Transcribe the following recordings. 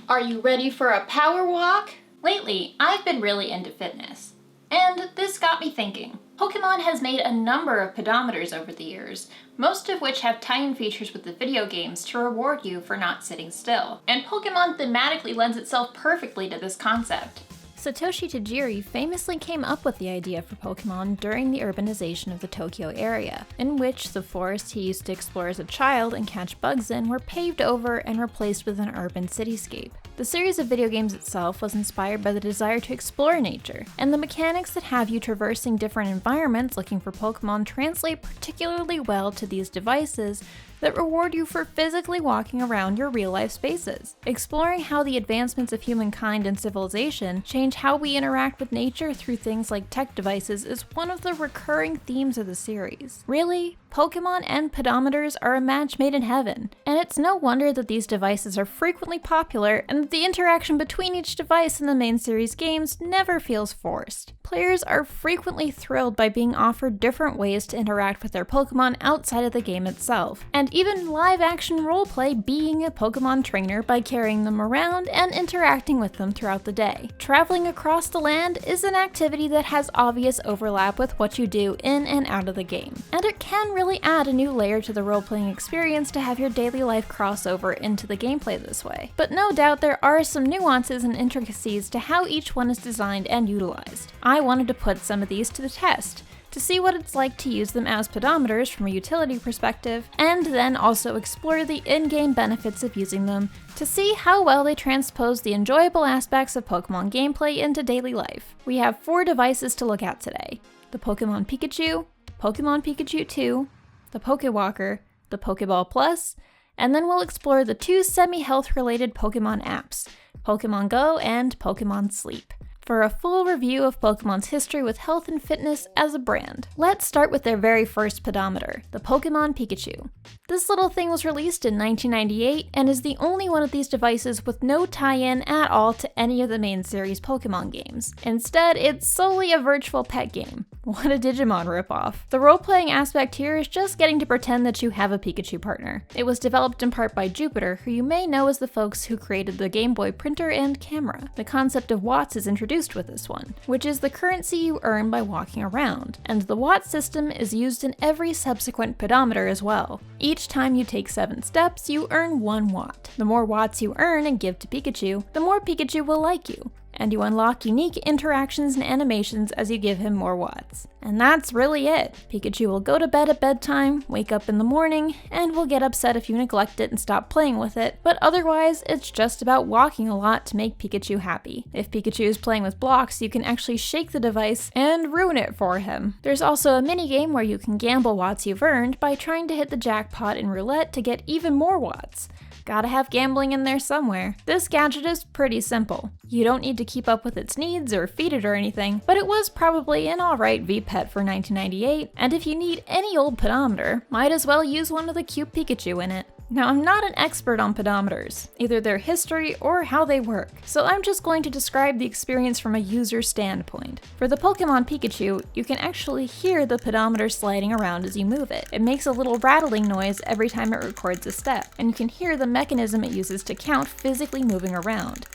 Are you ready for a power walk? Lately, I've been really into fitness. And this got me thinking. Pokemon has made a number of pedometers over the years, most of which have tie-in features with the video games to reward you for not sitting still. And Pokemon thematically lends itself perfectly to this concept. Satoshi Tajiri famously came up with the idea for Pokemon during the urbanization of the Tokyo area, in which the forests he used to explore as a child and catch bugs in were paved over and replaced with an urban cityscape. The series of video games itself was inspired by the desire to explore nature, and the mechanics that have you traversing different environments looking for Pokemon translate particularly well to these devices that reward you for physically walking around your real-life spaces. Exploring how the advancements of humankind and civilization change how we interact with nature through things like tech devices is one of the recurring themes of the series. Really, Pokemon and pedometers are a match made in heaven, and it's no wonder that these devices are frequently popular and that the interaction between each device in the main series games never feels forced. Players are frequently thrilled by being offered different ways to interact with their Pokemon outside of the game itself, and even live-action roleplay being a Pokemon trainer by carrying them around and interacting with them throughout the day. Traveling across the land is an activity that has obvious overlap with what you do in and out of the game, and it can really add a new layer to the role-playing experience to have your daily life cross over into the gameplay this way. But no doubt there are some nuances and intricacies to how each one is designed and utilized. I wanted to put some of these to the test, to see what it's like to use them as pedometers from a utility perspective, and then also explore the in-game benefits of using them to see how well they transpose the enjoyable aspects of Pokemon gameplay into daily life. We have 4 devices to look at today: the Pokemon Pikachu, Pokemon Pikachu 2, the Pokewalker, the Pokeball Plus, and then we'll explore the 2 semi-health related Pokemon apps, Pokemon Go and Pokemon Sleep, for a full review of Pokemon's history with health and fitness as a brand. Let's start with their very first pedometer, the Pokemon Pikachu. This little thing was released in 1998 and is the only one of these devices with no tie-in at all to any of the main series Pokemon games. Instead, it's solely a virtual pet game. What a Digimon ripoff. The role-playing aspect here is just getting to pretend that you have a Pikachu partner. It was developed in part by Jupiter, who you may know as the folks who created the Game Boy printer and camera. The concept of watts is introduced with this one, which is the currency you earn by walking around, and the watt system is used in every subsequent pedometer as well. Each time you take 7 steps, you earn 1 watt. The more watts you earn and give to Pikachu, the more Pikachu will like you, and you unlock unique interactions and animations as you give him more watts. And that's really it. Pikachu will go to bed at bedtime, wake up in the morning, and will get upset if you neglect it and stop playing with it, but otherwise it's just about walking a lot to make Pikachu happy. If Pikachu is playing with blocks, you can actually shake the device and ruin it for him. There's also a minigame where you can gamble watts you've earned by trying to hit the jackpot in roulette to get even more watts. Gotta have gambling in there somewhere. This gadget is pretty simple. You don't need to keep up with its needs or feed it or anything, but it was probably an alright V-Pet for 1998, and if you need any old pedometer, might as well use one with a cute Pikachu in it. Now, I'm not an expert on pedometers, either their history or how they work, so I'm just going to describe the experience from a user standpoint. For the Pokemon Pikachu, you can actually hear the pedometer sliding around as you move it. It makes a little rattling noise every time it records a step, and you can hear the mechanism it uses to count physically moving around.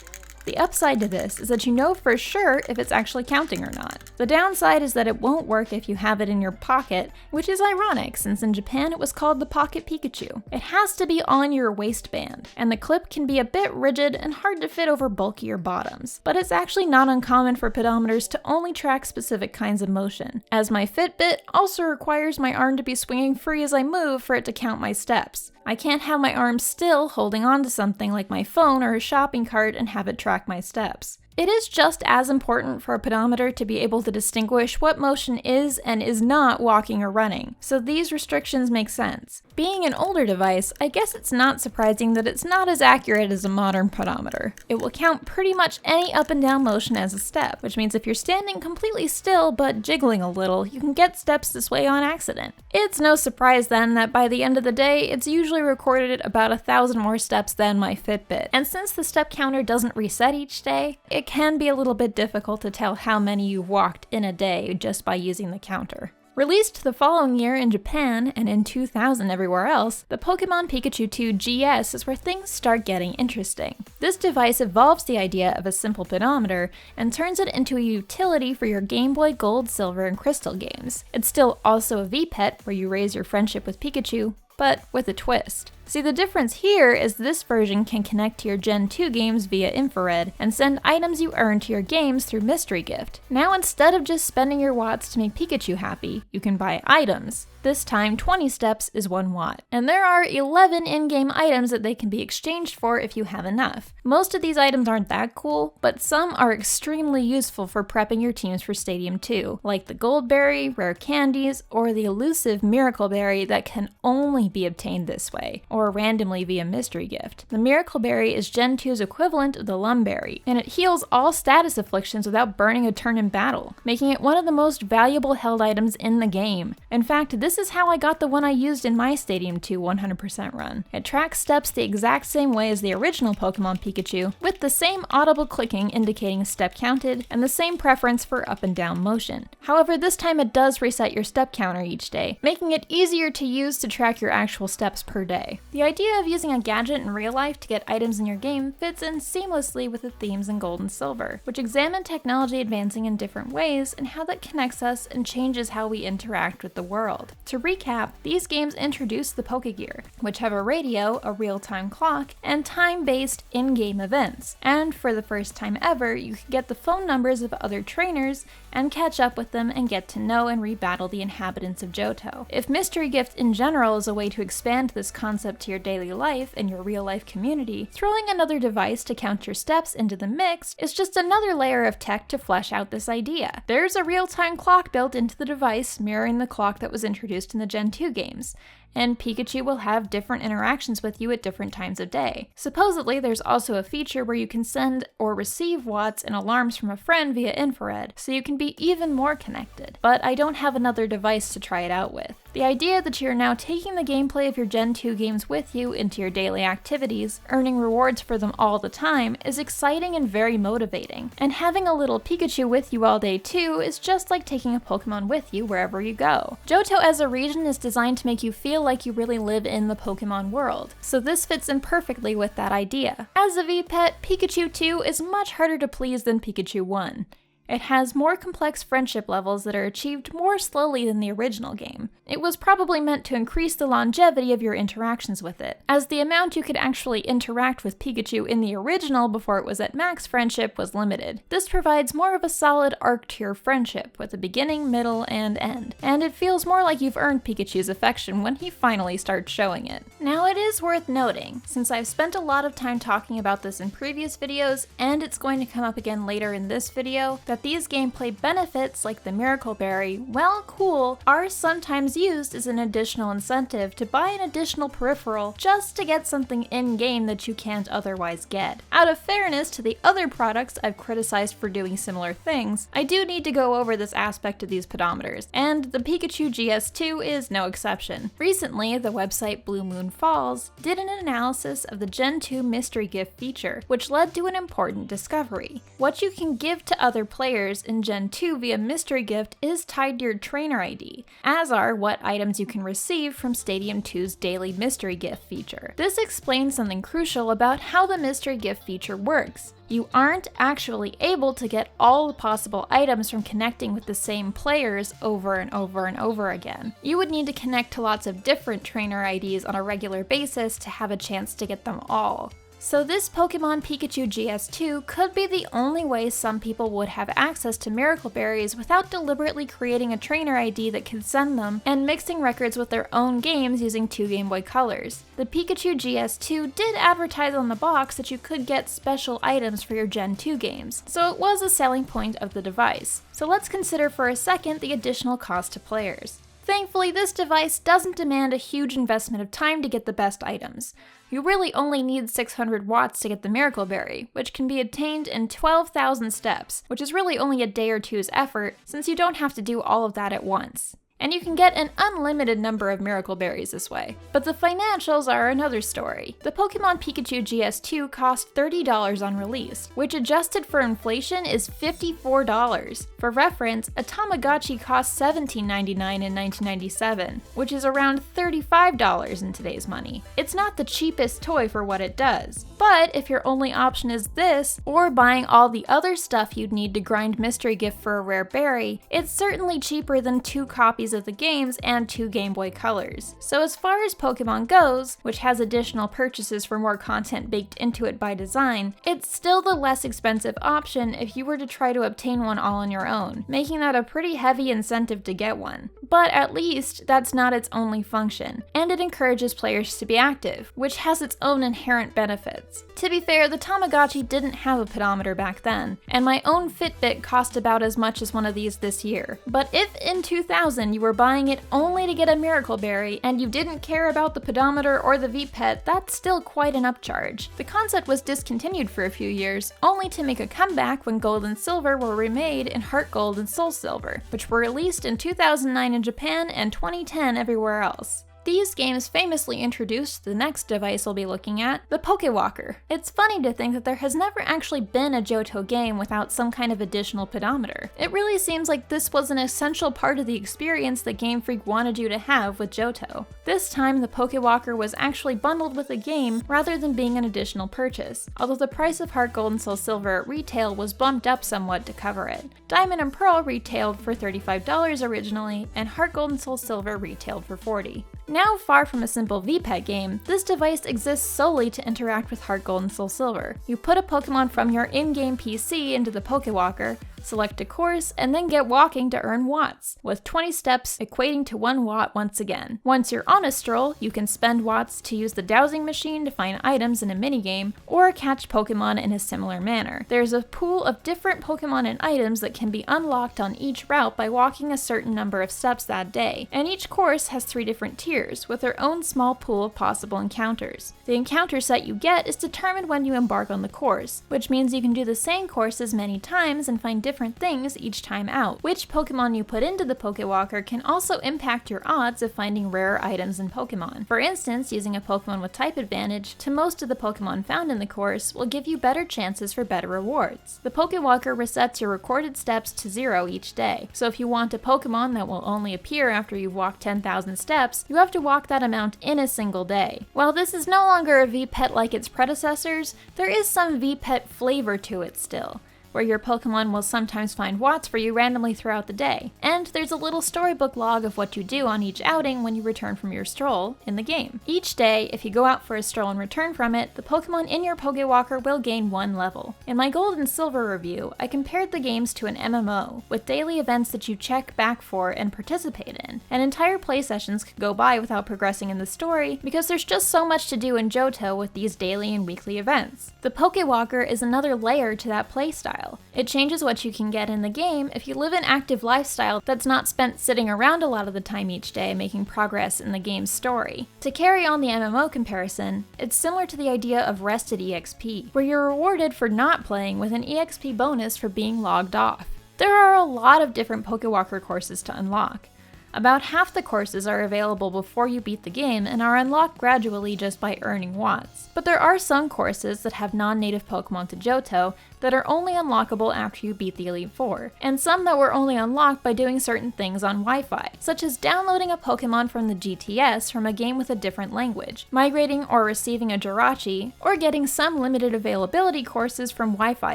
The upside to this is that you know for sure if it's actually counting or not. The downside is that it won't work if you have it in your pocket, which is ironic since in Japan it was called the Pocket Pikachu. It has to be on your waistband, and the clip can be a bit rigid and hard to fit over bulkier bottoms. But it's actually not uncommon for pedometers to only track specific kinds of motion, as my Fitbit also requires my arm to be swinging free as I move for it to count my steps. I can't have my arm still holding onto something like my phone or a shopping cart and have it track my steps. It is just as important for a pedometer to be able to distinguish what motion is and is not walking or running, so these restrictions make sense. Being an older device, I guess it's not surprising that it's not as accurate as a modern pedometer. It will count pretty much any up and down motion as a step, which means if you're standing completely still but jiggling a little, you can get steps this way on accident. It's no surprise then that by the end of the day, it's usually recorded at about 1,000 more steps than my Fitbit. And since the step counter doesn't reset each day, it can be a little bit difficult to tell how many you've walked in a day just by using the counter. Released the following year in Japan and in 2000 everywhere else, the Pokemon Pikachu 2 GS is where things start getting interesting. This device evolves the idea of a simple pedometer and turns it into a utility for your Game Boy Gold, Silver, and Crystal games. It's still also a V-Pet where you raise your friendship with Pikachu, but with a twist. See, the difference here is this version can connect to your Gen 2 games via infrared and send items you earn to your games through Mystery Gift. Now instead of just spending your watts to make Pikachu happy, you can buy items. This time 20 steps is 1 watt. And there are 11 in-game items that they can be exchanged for if you have enough. Most of these items aren't that cool, but some are extremely useful for prepping your teams for Stadium 2, like the Gold Berry, Rare Candies, or the elusive Miracle Berry that can only be obtained this way, or randomly via Mystery Gift. The Miracle Berry is Gen 2's equivalent of the Lum Berry, and it heals all status afflictions without burning a turn in battle, making it one of the most valuable held items in the game. In fact, this is how I got the one I used in my Stadium 2 100% run. It tracks steps the exact same way as the original Pokemon Pikachu, with the same audible clicking indicating a step counted, and the same preference for up and down motion. However, this time it does reset your step counter each day, making it easier to use to track your actual steps per day. The idea of using a gadget in real life to get items in your game fits in seamlessly with the themes in Gold and Silver, which examine technology advancing in different ways and how that connects us and changes how we interact with the world. To recap, these games introduce the Pokegear, which have a radio, a real-time clock, and time-based in-game events. And for the first time ever, you can get the phone numbers of other trainers and catch up with them and get to know and rebattle the inhabitants of Johto. If Mystery Gift in general is a way to expand this concept to your daily life and your real-life community, throwing another device to count your steps into the mix is just another layer of tech to flesh out this idea. There's a real-time clock built into the device, mirroring the clock that was introduced in the Gen 2 games, and Pikachu will have different interactions with you at different times of day. Supposedly, there's also a feature where you can send or receive watts and alarms from a friend via infrared, so you can be even more connected. But I don't have another device to try it out with. The idea that you're now taking the gameplay of your Gen 2 games with you into your daily activities, earning rewards for them all the time, is exciting and very motivating. And having a little Pikachu with you all day too is just like taking a Pokemon with you wherever you go. Johto as a region is designed to make you feel like you really live in the Pokemon world, so this fits in perfectly with that idea. As a V-Pet, Pikachu 2 is much harder to please than Pikachu 1. It has more complex friendship levels that are achieved more slowly than the original game. It was probably meant to increase the longevity of your interactions with it, as the amount you could actually interact with Pikachu in the original before it was at max friendship was limited. This provides more of a solid arc to your friendship, with a beginning, middle, and end, and it feels more like you've earned Pikachu's affection when he finally starts showing it. Now it is worth noting, since I've spent a lot of time talking about this in previous videos, and it's going to come up again later in this video, that these gameplay benefits, like the Miracle Berry, while cool, are sometimes used as an additional incentive to buy an additional peripheral just to get something in-game that you can't otherwise get. Out of fairness to the other products I've criticized for doing similar things, I do need to go over this aspect of these pedometers, and the Pikachu GS2 is no exception. Recently, the website Blue Moon Falls did an analysis of the Gen 2 Mystery Gift feature, which led to an important discovery. What you can give to other players in Gen 2 via Mystery Gift is tied to your trainer ID, as are what items you can receive from Stadium 2's daily Mystery Gift feature. This explains something crucial about how the Mystery Gift feature works. You aren't actually able to get all the possible items from connecting with the same players over and over and over again. You would need to connect to lots of different trainer IDs on a regular basis to have a chance to get them all. So this Pokemon Pikachu GS2 could be the only way some people would have access to Miracle Berries without deliberately creating a trainer ID that can send them and mixing records with their own games using 2 Game Boy Colors. The Pikachu GS2 did advertise on the box that you could get special items for your Gen 2 games, so it was a selling point of the device. So let's consider for a second the additional cost to players. Thankfully, this device doesn't demand a huge investment of time to get the best items. You really only need 600 watts to get the Miracle Berry, which can be obtained in 12,000 steps, which is really only a day or two's effort, since you don't have to do all of that at once. And you can get an unlimited number of Miracle Berries this way. But the financials are another story. The Pokemon Pikachu GS2 cost $30 on release, which adjusted for inflation is $54. For reference, a Tamagotchi cost $17.99 in 1997, which is around $35 in today's money. It's not the cheapest toy for what it does. But if your only option is this, or buying all the other stuff you'd need to grind Mystery Gift for a rare berry, it's certainly cheaper than 2 copies of the games and 2 Game Boy Colors. So as far as Pokemon goes, which has additional purchases for more content baked into it by design, it's still the less expensive option if you were to try to obtain one all on your own, making that a pretty heavy incentive to get one. But at least that's not its only function, and it encourages players to be active, which has its own inherent benefits. To be fair, the Tamagotchi didn't have a pedometer back then, and my own Fitbit cost about as much as one of these this year. But if in 2000 you were buying it only to get a Miracle Berry, and you didn't care about the pedometer or the VPET, that's still quite an upcharge. The concept was discontinued for a few years, only to make a comeback when Gold and Silver were remade in Heart Gold and Soul Silver, which were released in 2009 in Japan and 2010 everywhere else. These games famously introduced the next device we'll be looking at, the Pokewalker. It's funny to think that there has never actually been a Johto game without some kind of additional pedometer. It really seems like this was an essential part of the experience that Game Freak wanted you to have with Johto. This time, the Pokewalker was actually bundled with a game rather than being an additional purchase, although the price of Heart Gold and Soul Silver at retail was bumped up somewhat to cover it. Diamond and Pearl retailed for $35 originally, and Heart Gold and Soul Silver retailed for $40. Now far from a simple VPET game, this device exists solely to interact with Heart Gold and Soul Silver. You put a Pokemon from your in-game PC into the Pokewalker, select a course, and then get walking to earn watts, with 20 steps equating to 1 watt once again. Once you're on a stroll, you can spend watts to use the dowsing machine to find items in a minigame, or catch Pokemon in a similar manner. There's a pool of different Pokemon and items that can be unlocked on each route by walking a certain number of steps that day, and each course has 3 different tiers, with their own small pool of possible encounters. The encounter set you get is determined when you embark on the course, which means you can do the same course as many times and find different things each time out. Which Pokemon you put into the Pokewalker can also impact your odds of finding rare items in Pokemon. For instance, using a Pokemon with type advantage to most of the Pokemon found in the course will give you better chances for better rewards. The Pokewalker resets your recorded steps to 0 each day, so if you want a Pokemon that will only appear after you've walked 10,000 steps, you have to walk that amount in a single day. While this is no longer a VPET like its predecessors, there is some VPET flavor to it still, where your Pokemon will sometimes find watts for you randomly throughout the day. And there's a little storybook log of what you do on each outing when you return from your stroll in the game. Each day, if you go out for a stroll and return from it, the Pokemon in your Pokewalker will gain 1 level. In my Gold and Silver review, I compared the games to an MMO, with daily events that you check back for and participate in, and entire play sessions could go by without progressing in the story because there's just so much to do in Johto with these daily and weekly events. The Pokewalker is another layer to that playstyle. It changes what you can get in the game if you live an active lifestyle that's not spent sitting around a lot of the time each day making progress in the game's story. To carry on the MMO comparison, it's similar to the idea of rested EXP, where you're rewarded for not playing with an EXP bonus for being logged off. There are a lot of different Pokewalker courses to unlock. About half the courses are available before you beat the game and are unlocked gradually just by earning watts. But there are some courses that have non-native Pokemon to Johto that are only unlockable after you beat the Elite Four, and some that were only unlocked by doing certain things on Wi-Fi, such as downloading a Pokemon from the GTS from a game with a different language, migrating or receiving a Jirachi, or getting some limited availability courses from Wi-Fi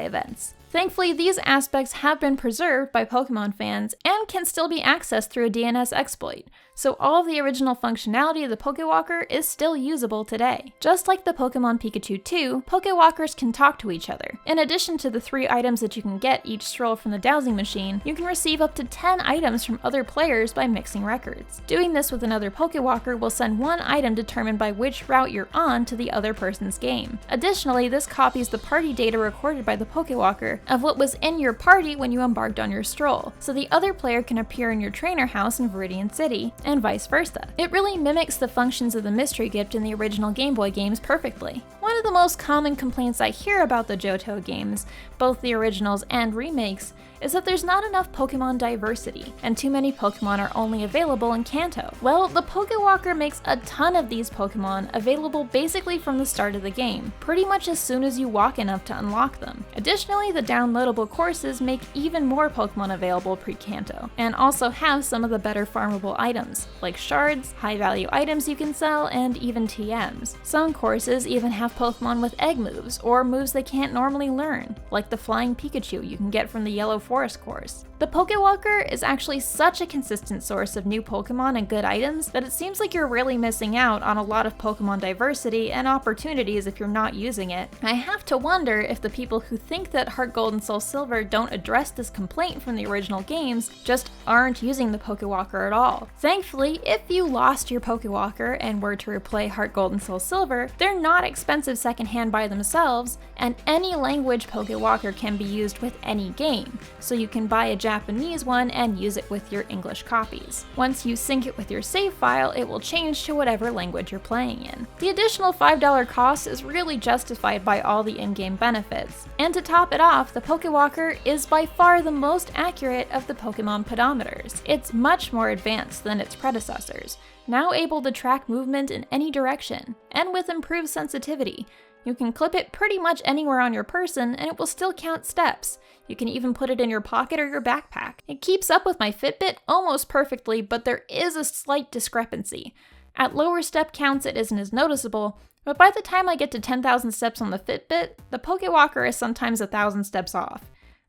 events. Thankfully, these aspects have been preserved by Pokemon fans and can still be accessed through a DNS exploit, so all of the original functionality of the Pokewalker is still usable today. Just like the Pokemon Pikachu 2, Pokewalkers can talk to each other. In addition to the 3 items that you can get each stroll from the dowsing machine, you can receive up to 10 items from other players by mixing records. Doing this with another Pokewalker will send 1 item determined by which route you're on to the other person's game. Additionally, this copies the party data recorded by the Pokewalker of what was in your party when you embarked on your stroll, so the other player can appear in your trainer house in Viridian City, and and vice versa. It really mimics the functions of the mystery gift in the original Game Boy games perfectly. One of the most common complaints I hear about the Johto games, both the originals and remakes, is that there's not enough Pokemon diversity, and too many Pokemon are only available in Kanto. Well, the Pokewalker makes a ton of these Pokemon available basically from the start of the game, pretty much as soon as you walk enough to unlock them. Additionally, the downloadable courses make even more Pokemon available pre-Kanto, and also have some of the better farmable items, like shards, high-value items you can sell, and even TMs. Some courses even have Pokemon with egg moves, or moves they can't normally learn, like the Flying Pikachu you can get from the Yellow Forest course. The Pokewalker is actually such a consistent source of new Pokemon and good items that it seems like you're really missing out on a lot of Pokemon diversity and opportunities if you're not using it. I have to wonder if the people who think that Heart Gold and Soul Silver don't address this complaint from the original games just aren't using the Pokewalker at all. Thankfully, if you lost your Pokewalker and were to replay Heart Gold and Soul Silver, they're not expensive secondhand by themselves, and any language Pokewalker can be used with any game, so you can buy a Japanese one and use it with your English copies. Once you sync it with your save file, it will change to whatever language you're playing in. The additional $5 cost is really justified by all the in-game benefits. And to top it off, the Pokewalker is by far the most accurate of the Pokemon Pedometers. It's much more advanced than its predecessors, now able to track movement in any direction, and with improved sensitivity. You can clip it pretty much anywhere on your person and it will still count steps. You can even put it in your pocket or your backpack. It keeps up with my Fitbit almost perfectly, but there is a slight discrepancy. At lower step counts it isn't as noticeable, but by the time I get to 10,000 steps on the Fitbit, the Pokewalker is sometimes 1,000 steps off.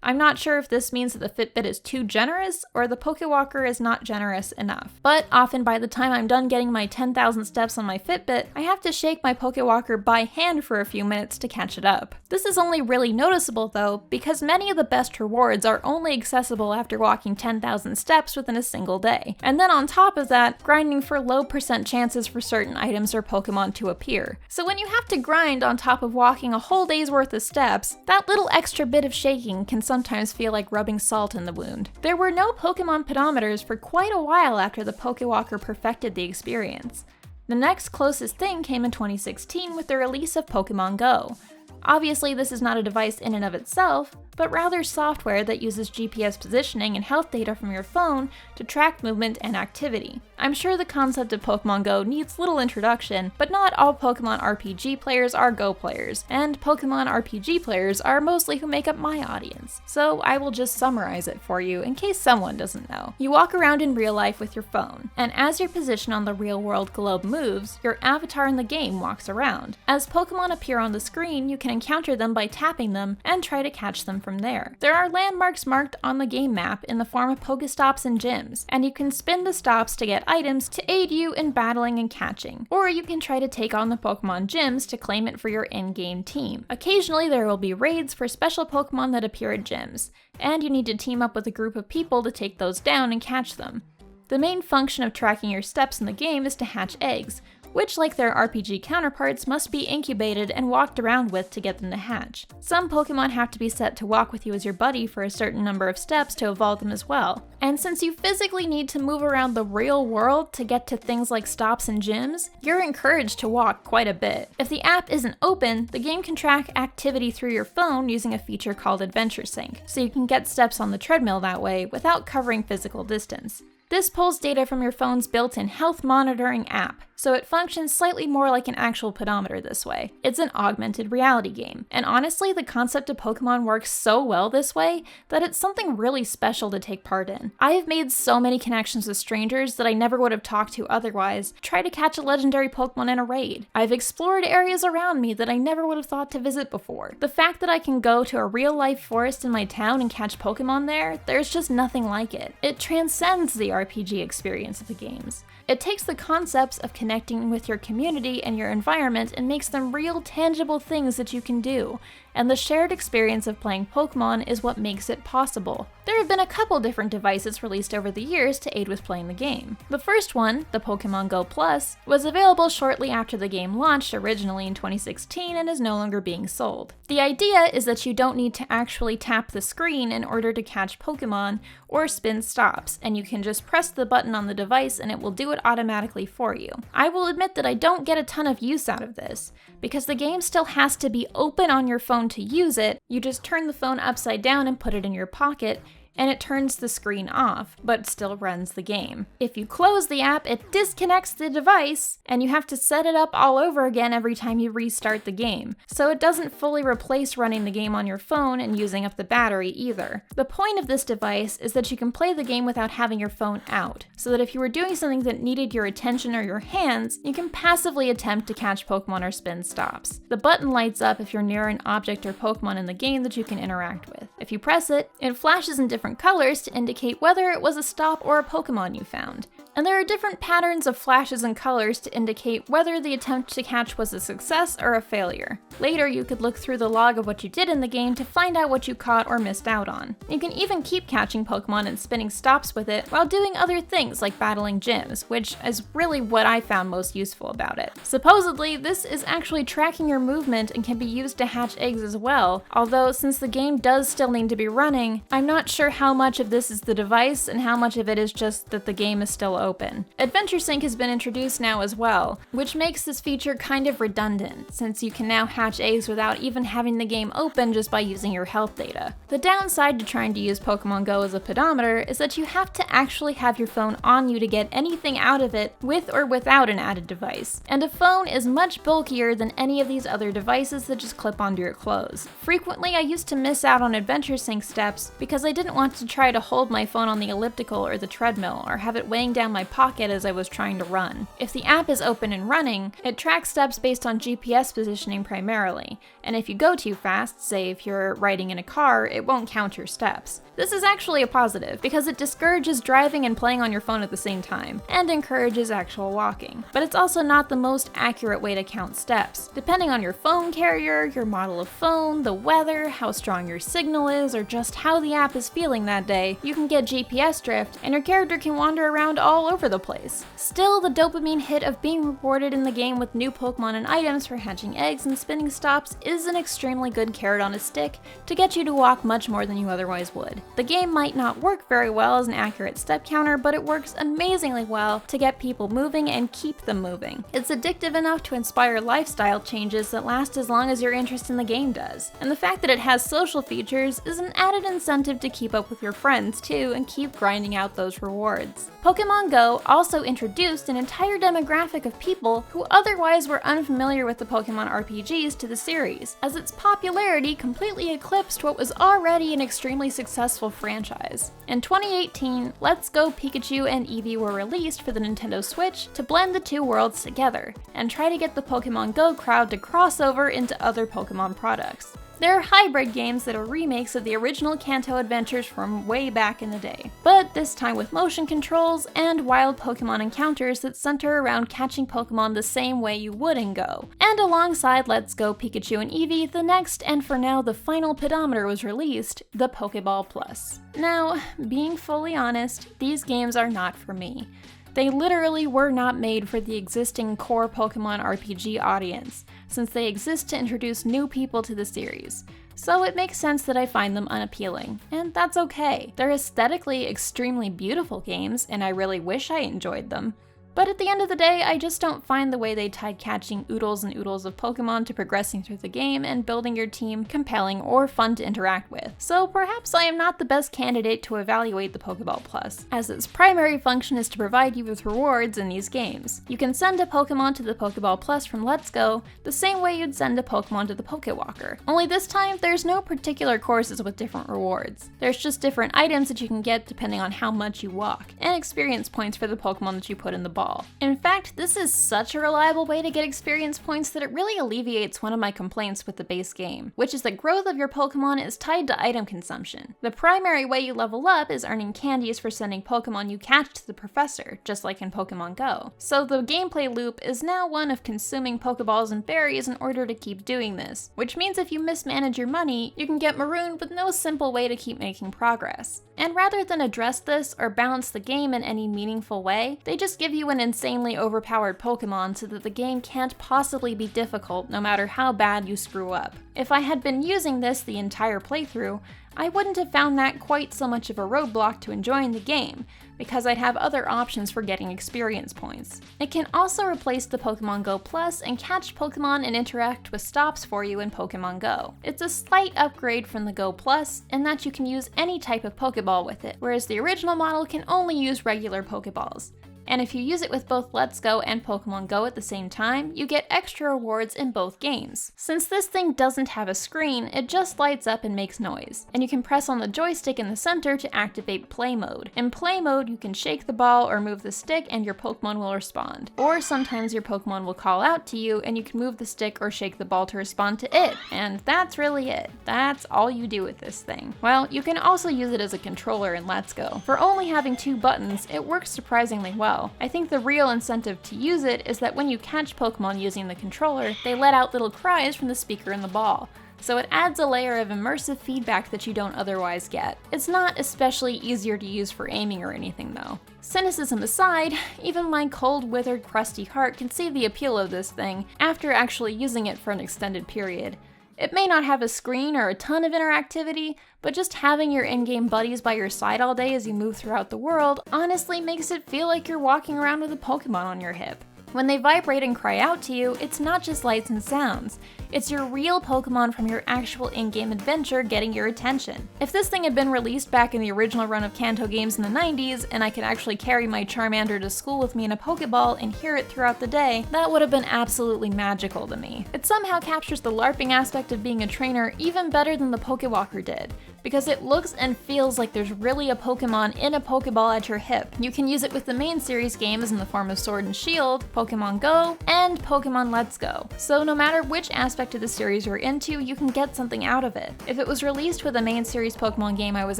I'm not sure if this means that the Fitbit is too generous or the Pokewalker is not generous enough. But often by the time I'm done getting my 10,000 steps on my Fitbit, I have to shake my Pokewalker by hand for a few minutes to catch it up. This is only really noticeable though, because many of the best rewards are only accessible after walking 10,000 steps within a single day. And then on top of that, grinding for low % chances for certain items or Pokemon to appear. So when you have to grind on top of walking a whole day's worth of steps, that little extra bit of shaking can sometimes feel like rubbing salt in the wound. There were no Pokemon Pedometers for quite a while after the Pokewalker perfected the experience. The next closest thing came in 2016 with the release of Pokemon Go. Obviously, this is not a device in and of itself, but rather software that uses GPS positioning and health data from your phone to track movement and activity. I'm sure the concept of Pokemon Go needs little introduction, but not all Pokemon RPG players are Go players, and Pokemon RPG players are mostly who make up my audience. So I will just summarize it for you in case someone doesn't know. You walk around in real life with your phone, and as your position on the real world globe moves, your avatar in the game walks around. As Pokemon appear on the screen, you can encounter them by tapping them and try to catch them from there. There are landmarks marked on the game map in the form of Pokestops and gyms, and you can spin the stops to get items to aid you in battling and catching, or you can try to take on the Pokemon gyms to claim it for your in-game team. Occasionally there will be raids for special Pokemon that appear at gyms, and you need to team up with a group of people to take those down and catch them. The main function of tracking your steps in the game is to hatch eggs, which, like their RPG counterparts, must be incubated and walked around with to get them to hatch. Some Pokemon have to be set to walk with you as your buddy for a certain number of steps to evolve them as well. And since you physically need to move around the real world to get to things like stops and gyms, you're encouraged to walk quite a bit. If the app isn't open, the game can track activity through your phone using a feature called Adventure Sync, so you can get steps on the treadmill that way without covering physical distance. This pulls data from your phone's built-in health monitoring app, so it functions slightly more like an actual pedometer this way. It's an augmented reality game, and honestly, the concept of Pokemon works so well this way that it's something really special to take part in. I have made so many connections with strangers that I never would have talked to otherwise, try to catch a legendary Pokemon in a raid. I've explored areas around me that I never would have thought to visit before. The fact that I can go to a real-life forest in my town and catch Pokemon there, there's just nothing like it. It transcends the RPG experience of the games. It takes the concepts of connecting with your community and your environment and makes them real, tangible things that you can do. and the shared experience of playing Pokemon is what makes it possible. There have been a couple different devices released over the years to aid with playing the game. The first one, the Pokemon Go Plus, was available shortly after the game launched originally in 2016 and is no longer being sold. The idea is that you don't need to actually tap the screen in order to catch Pokemon or spin stops, and you can just press the button on the device and it will do it automatically for you. I will admit that I don't get a ton of use out of this, because the game still has to be open on your phone to use it. You just turn the phone upside down and put it in your pocket, and it turns the screen off, but still runs the game. If you close the app, it disconnects the device, and you have to set it up all over again every time you restart the game. So it doesn't fully replace running the game on your phone and using up the battery either. The point of this device is that you can play the game without having your phone out, so that if you were doing something that needed your attention or your hands, you can passively attempt to catch Pokemon or spin stops. The button lights up if you're near an object or Pokemon in the game that you can interact with. If you press it, it flashes in different colors to indicate whether it was a stop or a Pokemon you found. And there are different patterns of flashes and colors to indicate whether the attempt to catch was a success or a failure. Later, you could look through the log of what you did in the game to find out what you caught or missed out on. You can even keep catching Pokemon and spinning stops with it while doing other things like battling gyms, which is really what I found most useful about it. Supposedly, this is actually tracking your movement and can be used to hatch eggs as well, although since the game does still need to be running, I'm not sure how much of this is the device and how much of it is just that the game is still open. Adventure Sync has been introduced now as well, which makes this feature kind of redundant, since you can now hatch eggs without even having the game open just by using your health data. The downside to trying to use Pokemon Go as a pedometer is that you have to actually have your phone on you to get anything out of it with or without an added device, and a phone is much bulkier than any of these other devices that just clip onto your clothes. Frequently, I used to miss out on Adventure Sync steps because I didn't want to try to hold my phone on the elliptical or the treadmill, or have it weighing down my pocket as I was trying to run. If the app is open and running, it tracks steps based on GPS positioning primarily, and if you go too fast, say if you're riding in a car, it won't count your steps. This is actually a positive, because it discourages driving and playing on your phone at the same time, and encourages actual walking. But it's also not the most accurate way to count steps. Depending on your phone carrier, your model of phone, the weather, how strong your signal is, or just how the app is feeling that day, you can get GPS drift, and your character can wander around all over the place. Still, the dopamine hit of being rewarded in the game with new Pokemon and items for hatching eggs and spinning stops is an extremely good carrot on a stick to get you to walk much more than you otherwise would. The game might not work very well as an accurate step counter, but it works amazingly well to get people moving and keep them moving. It's addictive enough to inspire lifestyle changes that last as long as your interest in the game does. And the fact that it has social features is an added incentive to keep up with your friends too and keep grinding out those rewards. Pokemon Go also introduced an entire demographic of people who otherwise were unfamiliar with the Pokemon RPGs to the series, as its popularity completely eclipsed what was already an extremely successful franchise. In 2018, Let's Go Pikachu and Eevee were released for the Nintendo Switch to blend the two worlds together, and try to get the Pokemon Go crowd to cross over into other Pokemon products. They're hybrid games that are remakes of the original Kanto adventures from way back in the day, but this time with motion controls and wild Pokemon encounters that center around catching Pokemon the same way you would in Go. And alongside Let's Go Pikachu and Eevee, the next and for now the final pedometer was released, the Pokeball Plus. Now, being fully honest, these games are not for me. They literally were not made for the existing core Pokemon RPG audience, since they exist to introduce new people to the series. So it makes sense that I find them unappealing, and that's okay. They're aesthetically extremely beautiful games, and I really wish I enjoyed them. But at the end of the day, I just don't find the way they tied catching oodles and oodles of Pokemon to progressing through the game and building your team compelling or fun to interact with. So perhaps I am not the best candidate to evaluate the Pokeball Plus, as its primary function is to provide you with rewards in these games. You can send a Pokemon to the Pokeball Plus from Let's Go the same way you'd send a Pokemon to the Pokewalker. Only this time, there's no particular courses with different rewards. There's just different items that you can get depending on how much you walk, and experience points for the Pokemon that you put in the ball fall. In fact, this is such a reliable way to get experience points that it really alleviates one of my complaints with the base game, which is that growth of your Pokemon is tied to item consumption. The primary way you level up is earning candies for sending Pokemon you catch to the professor, just like in Pokemon Go. So the gameplay loop is now one of consuming Pokeballs and berries in order to keep doing this, which means if you mismanage your money, you can get marooned with no simple way to keep making progress. And rather than address this or balance the game in any meaningful way, they just give you an insanely overpowered Pokemon so that the game can't possibly be difficult no matter how bad you screw up. If I had been using this the entire playthrough, I wouldn't have found that quite so much of a roadblock to enjoying the game, because I'd have other options for getting experience points. It can also replace the Pokemon Go Plus and catch Pokemon and interact with stops for you in Pokemon Go. It's a slight upgrade from the Go Plus in that you can use any type of Pokeball with it, whereas the original model can only use regular Pokeballs. And if you use it with both Let's Go and Pokemon Go at the same time, you get extra rewards in both games. Since this thing doesn't have a screen, it just lights up and makes noise. And you can press on the joystick in the center to activate Play Mode. In Play Mode, you can shake the ball or move the stick and your Pokemon will respond. Or sometimes your Pokemon will call out to you and you can move the stick or shake the ball to respond to it. And that's really it. That's all you do with this thing. Well, you can also use it as a controller in Let's Go. For only having 2 buttons, it works surprisingly well. I think the real incentive to use it is that when you catch Pokemon using the controller, they let out little cries from the speaker in the ball. So it adds a layer of immersive feedback that you don't otherwise get. It's not especially easier to use for aiming or anything though. Cynicism aside, even my cold, withered, crusty heart can see the appeal of this thing after actually using it for an extended period. It may not have a screen or a ton of interactivity, but just having your in-game buddies by your side all day as you move throughout the world honestly makes it feel like you're walking around with a Pokemon on your hip. When they vibrate and cry out to you, it's not just lights and sounds. It's your real Pokemon from your actual in-game adventure getting your attention. If this thing had been released back in the original run of Kanto games in the 90s, and I could actually carry my Charmander to school with me in a Pokeball and hear it throughout the day, that would have been absolutely magical to me. It somehow captures the LARPing aspect of being a trainer even better than the Pokewalker did, because it looks and feels like there's really a Pokemon in a Pokeball at your hip. You can use it with the main series games in the form of Sword and Shield, Pokemon Go, and Pokemon Let's Go. So no matter which aspect of the series you're into, you can get something out of it. If it was released with a main series Pokemon game I was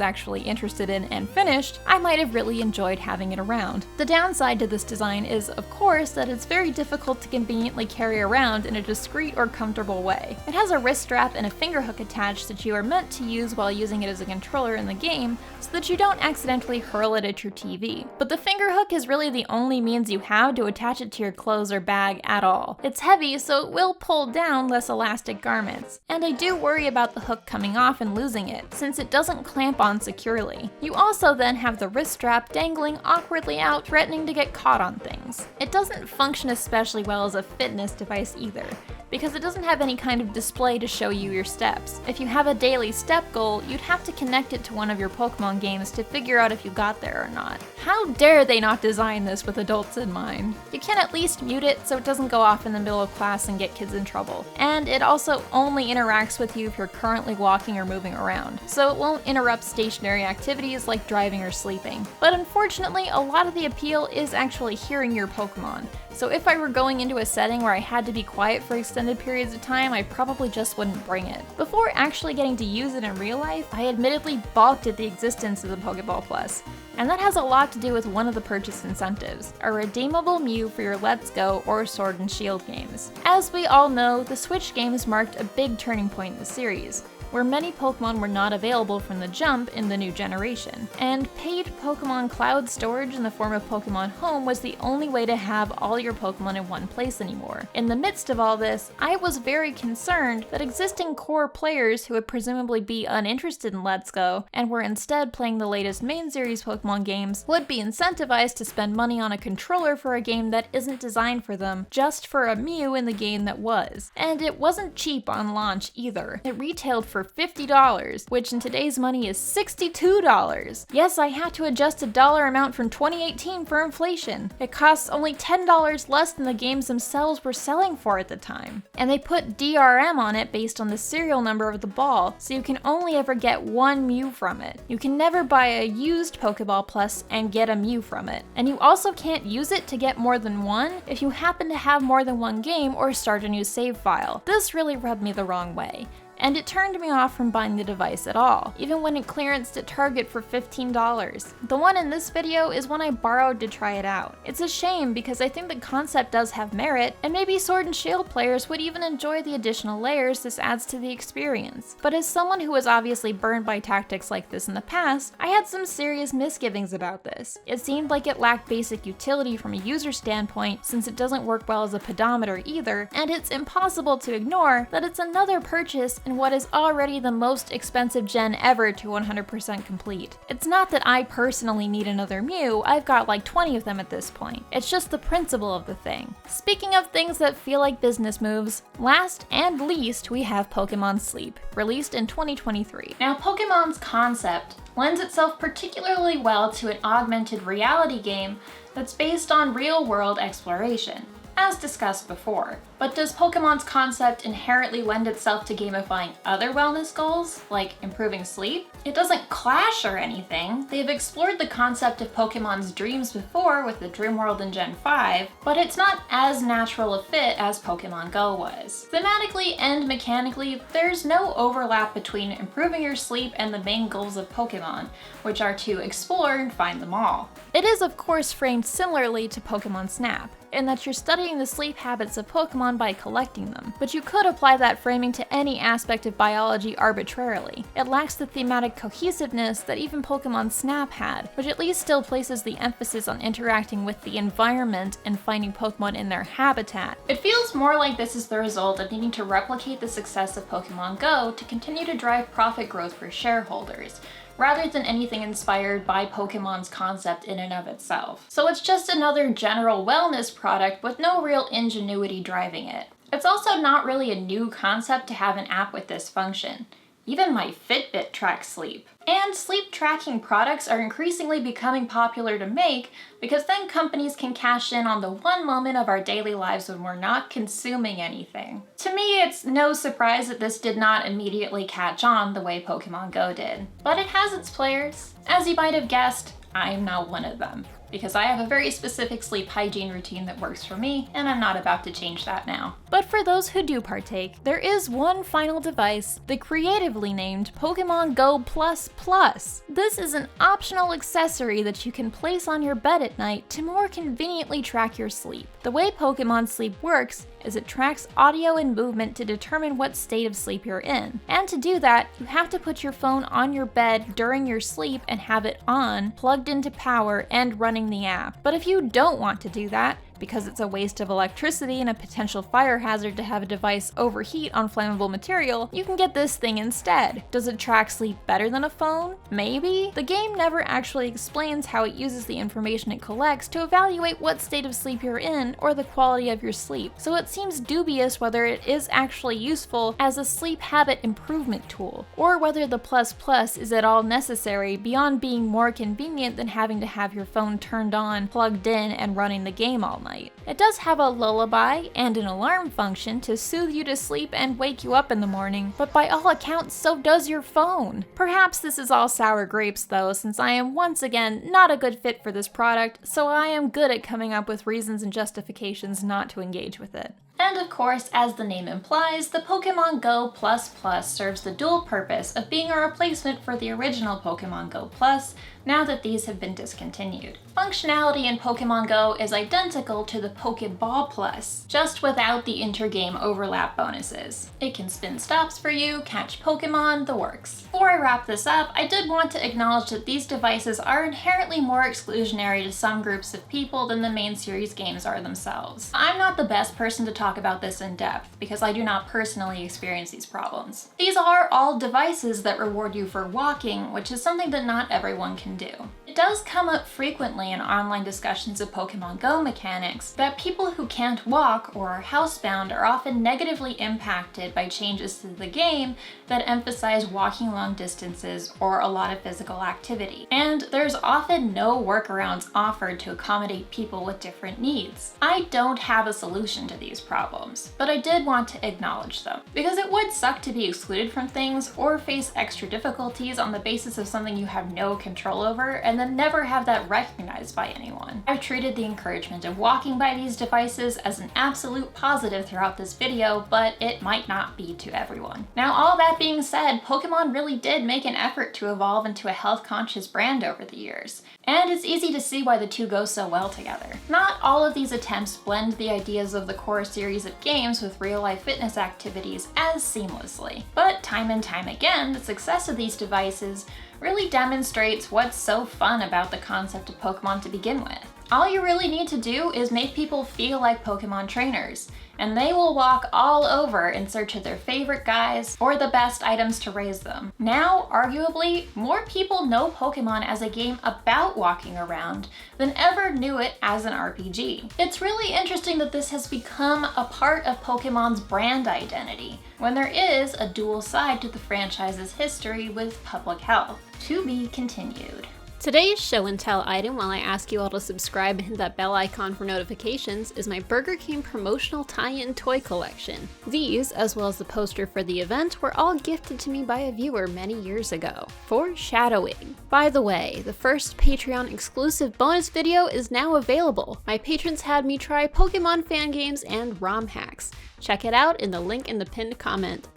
actually interested in and finished, I might have really enjoyed having it around. The downside to this design is, of course, that it's very difficult to conveniently carry around in a discreet or comfortable way. It has a wrist strap and a finger hook attached that you are meant to use while using it as a controller in the game so that you don't accidentally hurl it at your TV. But the finger hook is really the only means you have to attach it to your clothes or bag at all. It's heavy, so it will pull down less elastic garments. And I do worry about the hook coming off and losing it, since it doesn't clamp on securely. You also then have the wrist strap dangling awkwardly out, threatening to get caught on things. It doesn't function especially well as a fitness device either, because it doesn't have any kind of display to show you your steps. If you have a daily step goal, you'd have to connect it to one of your Pokemon games to figure out if you got there or not. How dare they not design this with adults in mind? You can at least mute it so it doesn't go off in the middle of class and get kids in trouble. And it also only interacts with you if you're currently walking or moving around, so it won't interrupt stationary activities like driving or sleeping. But unfortunately, a lot of the appeal is actually hearing your Pokemon. So if I were going into a setting where I had to be quiet for extended periods of time, I probably just wouldn't bring it. Before actually getting to use it in real life, I admittedly balked at the existence of the Pokeball Plus. And that has a lot to do with one of the purchase incentives, a redeemable Mew for your Let's Go or Sword and Shield games. As we all know, the Switch games marked a big turning point in the series, where many Pokemon were not available from the jump in the new generation. And paid Pokemon Cloud storage in the form of Pokemon Home was the only way to have all your Pokemon in one place anymore. In the midst of all this, I was very concerned that existing core players who would presumably be uninterested in Let's Go and were instead playing the latest main series Pokemon games would be incentivized to spend money on a controller for a game that isn't designed for them, just for a Mew in the game that was. And it wasn't cheap on launch either. It retailed for for $50, which in today's money is $62. Yes, I had to adjust a dollar amount from 2018 for inflation. It costs only $10 less than the games themselves were selling for at the time. And they put DRM on it based on the serial number of the ball, so you can only ever get one Mew from it. You can never buy a used Pokeball Plus and get a Mew from it. And you also can't use it to get more than one if you happen to have more than one game or start a new save file. This really rubbed me the wrong way, and it turned me off from buying the device at all, even when it clearanced at Target for $15. The one in this video is one I borrowed to try it out. It's a shame because I think the concept does have merit, and maybe Sword and Shield players would even enjoy the additional layers this adds to the experience. But as someone who was obviously burned by tactics like this in the past, I had some serious misgivings about this. It seemed like it lacked basic utility from a user standpoint since it doesn't work well as a pedometer either, and it's impossible to ignore that it's another purchase in what is already the most expensive gen ever to 100% complete. It's not that I personally need another Mew, I've got like 20 of them at this point. It's just the principle of the thing. Speaking of things that feel like business moves, last and least we have Pokemon Sleep, released in 2023. Now, Pokemon's concept lends itself particularly well to an augmented reality game that's based on real-world exploration, as discussed before. But does Pokemon's concept inherently lend itself to gamifying other wellness goals, like improving sleep? It doesn't clash or anything. They've explored the concept of Pokemon's dreams before with the Dream World in Gen 5, but it's not as natural a fit as Pokemon Go was. Thematically and mechanically, there's no overlap between improving your sleep and the main goals of Pokemon, which are to explore and find them all. It is of course framed similarly to Pokemon Snap, in that you're studying the sleep habits of Pokemon by collecting them, but you could apply that framing to any aspect of biology arbitrarily. It lacks the thematic cohesiveness that even Pokemon Snap had, which at least still places the emphasis on interacting with the environment and finding Pokemon in their habitat. It feels more like this is the result of needing to replicate the success of Pokemon Go to continue to drive profit growth for shareholders, rather than anything inspired by Pokemon's concept in and of itself. So it's just another general wellness product with no real ingenuity driving it. It's also not really a new concept to have an app with this function. Even my Fitbit tracks sleep. And sleep tracking products are increasingly becoming popular to make because then companies can cash in on the one moment of our daily lives when we're not consuming anything. To me, it's no surprise that this did not immediately catch on the way Pokemon Go did. But it has its players. As you might have guessed, I'm not one of them, because I have a very specific sleep hygiene routine that works for me, and I'm not about to change that now. But for those who do partake, there is one final device, the creatively named Pokemon Go Plus Plus. This is an optional accessory that you can place on your bed at night to more conveniently track your sleep. The way Pokemon Sleep works is it tracks audio and movement to determine what state of sleep you're in. And to do that, you have to put your phone on your bed during your sleep and have it on, plugged into power, and running the app. But if you don't want to do that, because it's a waste of electricity and a potential fire hazard to have a device overheat on flammable material, you can get this thing instead. Does it track sleep better than a phone? Maybe? The game never actually explains how it uses the information it collects to evaluate what state of sleep you're in or the quality of your sleep, so it seems dubious whether it is actually useful as a sleep habit improvement tool, or whether the Plus Plus is at all necessary beyond being more convenient than having to have your phone turned on, plugged in, and running the game all night. It does have a lullaby and an alarm function to soothe you to sleep and wake you up in the morning, but by all accounts, so does your phone. Perhaps this is all sour grapes though, since I am once again not a good fit for this product, so I am good at coming up with reasons and justifications not to engage with it. And of course, as the name implies, the Pokemon Go Plus Plus serves the dual purpose of being a replacement for the original Pokemon Go Plus, now that these have been discontinued. Functionality in Pokemon Go is identical to the Pokeball Plus, just without the intergame overlap bonuses. It can spin stops for you, catch Pokemon, the works. Before I wrap this up, I did want to acknowledge that these devices are inherently more exclusionary to some groups of people than the main series games are themselves. I'm not the best person to talk talk about this in depth because I do not personally experience these problems. These are all devices that reward you for walking, which is something that not everyone can do. It does come up frequently in online discussions of Pokemon Go mechanics that people who can't walk or are housebound are often negatively impacted by changes to the game that emphasize walking long distances or a lot of physical activity. And there's often no workarounds offered to accommodate people with different needs. I don't have a solution to these problems, but I did want to acknowledge them, because it would suck to be excluded from things or face extra difficulties on the basis of something you have no control over and then never have that recognized by anyone. I've treated the encouragement of walking by these devices as an absolute positive throughout this video, but it might not be to everyone. Now, all that being said, Pokemon really did make an effort to evolve into a health-conscious brand over the years, and it's easy to see why the two go so well together. Not all of these attempts blend the ideas of the core series of games with real-life fitness activities as seamlessly, but time and time again, the success of these devices really demonstrates what's so fun about the concept of Pokemon to begin with. All you really need to do is make people feel like Pokemon trainers, and they will walk all over in search of their favorite guys or the best items to raise them. Now, arguably, more people know Pokemon as a game about walking around than ever knew it as an RPG. It's really interesting that this has become a part of Pokemon's brand identity, when there is a dual side to the franchise's history with public health. To be continued. Today's show and tell item, while I ask you all to subscribe and hit that bell icon for notifications, is my Burger King promotional tie-in toy collection. These, as well as the poster for the event, were all gifted to me by a viewer many years ago. Foreshadowing. By the way, the first Patreon exclusive bonus video is now available. My patrons had me try Pokemon fan games and ROM hacks. Check it out in the link in the pinned comment.